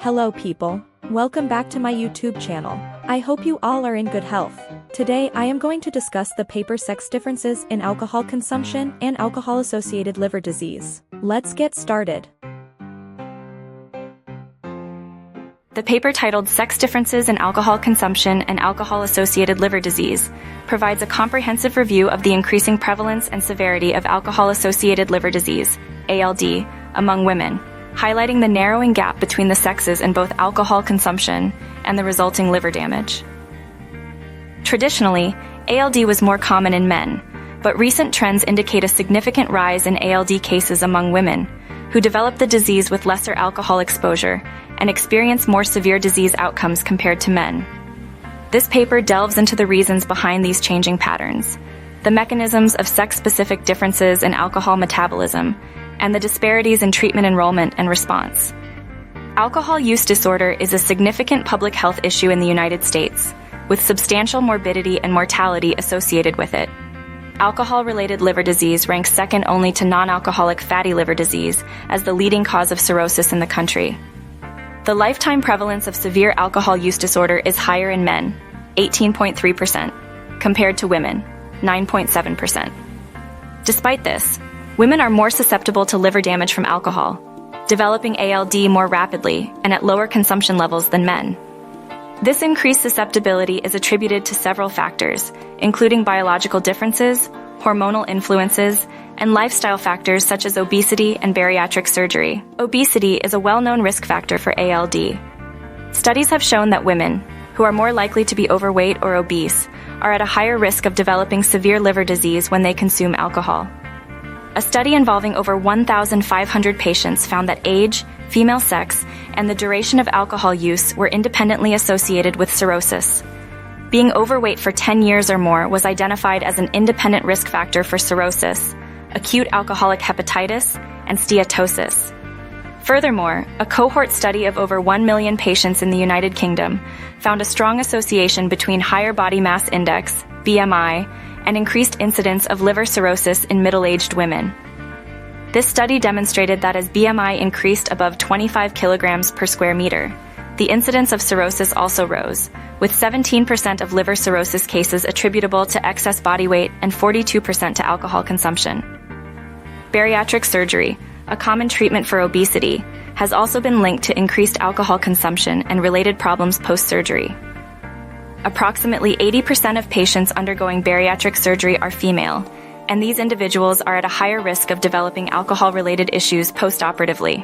Hello people. Welcome back to my YouTube channel. I hope you all are in good health. Today I am going to discuss the paper Sex Differences in Alcohol Consumption and Alcohol-Associated Liver Disease. Let's get started. The paper titled Sex Differences in Alcohol Consumption and Alcohol-Associated Liver Disease provides a comprehensive review of the increasing prevalence and severity of alcohol-associated liver disease, ALD, among women, highlighting the narrowing gap between the sexes in both alcohol consumption and the resulting liver damage. Traditionally, ALD was more common in men, but recent trends indicate a significant rise in ALD cases among women, who develop the disease with lesser alcohol exposure and experience more severe disease outcomes compared to men. This paper delves into the reasons behind these changing patterns, the mechanisms of sex-specific differences in alcohol metabolism, and the disparities in treatment enrollment and response. Alcohol use disorder is a significant public health issue in the United States, with substantial morbidity and mortality associated with it. Alcohol-related liver disease ranks second only to non-alcoholic fatty liver disease as the leading cause of cirrhosis in the country. The lifetime prevalence of severe alcohol use disorder is higher in men, 18.3%, compared to women, 9.7%. Despite this, women are more susceptible to liver damage from alcohol, developing ALD more rapidly and at lower consumption levels than men. This increased susceptibility is attributed to several factors, including biological differences, hormonal influences, and lifestyle factors such as obesity and bariatric surgery. Obesity is a well-known risk factor for ALD. Studies have shown that women, who are more likely to be overweight or obese, are at a higher risk of developing severe liver disease when they consume alcohol. A study involving over 1,500 patients found that age, female sex, and the duration of alcohol use were independently associated with cirrhosis. Being overweight for 10 years or more was identified as an independent risk factor for cirrhosis, acute alcoholic hepatitis, and steatosis. Furthermore, a cohort study of over 1 million patients in the United Kingdom found a strong association between higher body mass index, BMI, and increased incidence of liver cirrhosis in middle-aged women. This study demonstrated that as BMI increased above 25 kilograms per square meter, the incidence of cirrhosis also rose, with 17% of liver cirrhosis cases attributable to excess body weight and 42% to alcohol consumption. Bariatric surgery, a common treatment for obesity, has also been linked to increased alcohol consumption and related problems post-surgery. Approximately 80% of patients undergoing bariatric surgery are female, and these individuals are at a higher risk of developing alcohol-related issues post-operatively.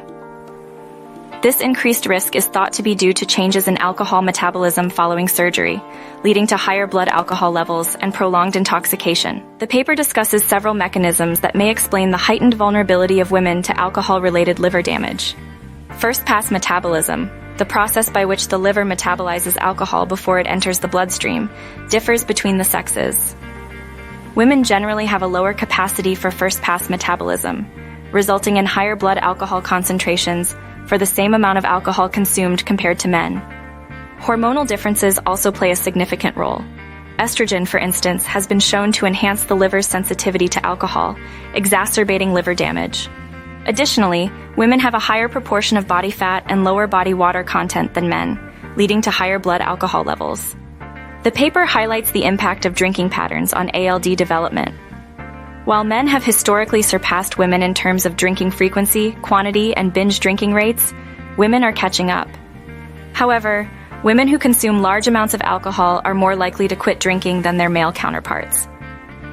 This increased risk is thought to be due to changes in alcohol metabolism following surgery, leading to higher blood alcohol levels and prolonged intoxication. The paper discusses several mechanisms that may explain the heightened vulnerability of women to alcohol-related liver damage. First-pass metabolism, the process by which the liver metabolizes alcohol before it enters the bloodstream, differs between the sexes. Women generally have a lower capacity for first-pass metabolism, resulting in higher blood alcohol concentrations for the same amount of alcohol consumed compared to men. Hormonal differences also play a significant role. Estrogen, for instance, has been shown to enhance the liver's sensitivity to alcohol, exacerbating liver damage. Additionally, women have a higher proportion of body fat and lower body water content than men, leading to higher blood alcohol levels. The paper highlights the impact of drinking patterns on ALD development. While men have historically surpassed women in terms of drinking frequency, quantity, and binge drinking rates, women are catching up. However, women who consume large amounts of alcohol are more likely to quit drinking than their male counterparts.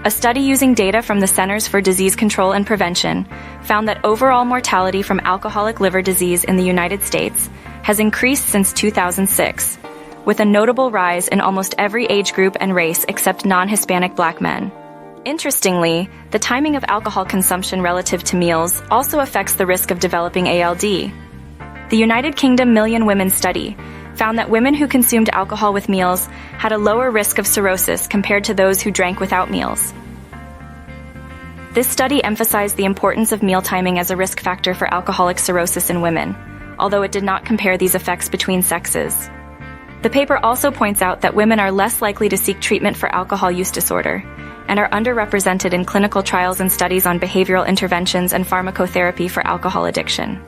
A study using data from the Centers for Disease Control and Prevention found that overall mortality from alcoholic liver disease in the United States has increased since 2006, with a notable rise in almost every age group and race except non-Hispanic Black men. Interestingly, the timing of alcohol consumption relative to meals also affects the risk of developing ALD. The United Kingdom Million Women Study found that women who consumed alcohol with meals had a lower risk of cirrhosis compared to those who drank without meals. This study emphasized the importance of meal timing as a risk factor for alcoholic cirrhosis in women, although it did not compare these effects between sexes. The paper also points out that women are less likely to seek treatment for alcohol use disorder and are underrepresented in clinical trials and studies on behavioral interventions and pharmacotherapy for alcohol addiction.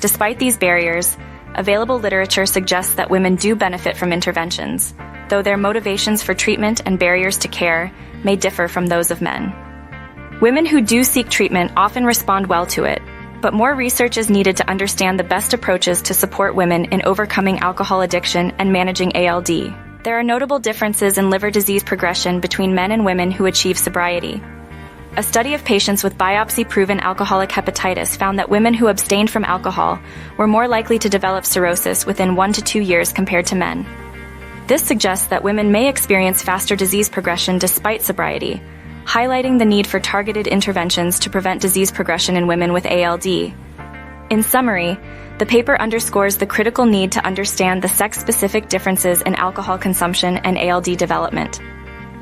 Despite these barriers, available literature suggests that women do benefit from interventions, though their motivations for treatment and barriers to care may differ from those of men. Women who do seek treatment often respond well to it, but more research is needed to understand the best approaches to support women in overcoming alcohol addiction and managing ALD. There are notable differences in liver disease progression between men and women who achieve sobriety. A study of patients with biopsy-proven alcoholic hepatitis found that women who abstained from alcohol were more likely to develop cirrhosis within 1 to 2 years compared to men. This suggests that women may experience faster disease progression despite sobriety, highlighting the need for targeted interventions to prevent disease progression in women with ALD. In summary, the paper underscores the critical need to understand the sex-specific differences in alcohol consumption and ALD development.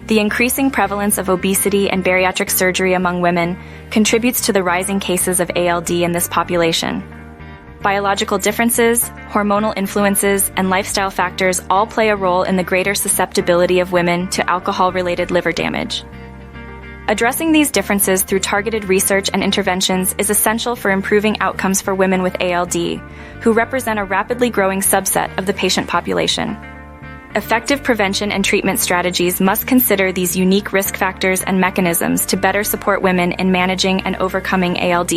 The increasing prevalence of obesity and bariatric surgery among women contributes to the rising cases of ALD in this population. Biological differences, hormonal influences, and lifestyle factors all play a role in the greater susceptibility of women to alcohol-related liver damage. Addressing these differences through targeted research and interventions is essential for improving outcomes for women with ALD, who represent a rapidly growing subset of the patient population. Effective prevention and treatment strategies must consider these unique risk factors and mechanisms to better support women in managing and overcoming ALD.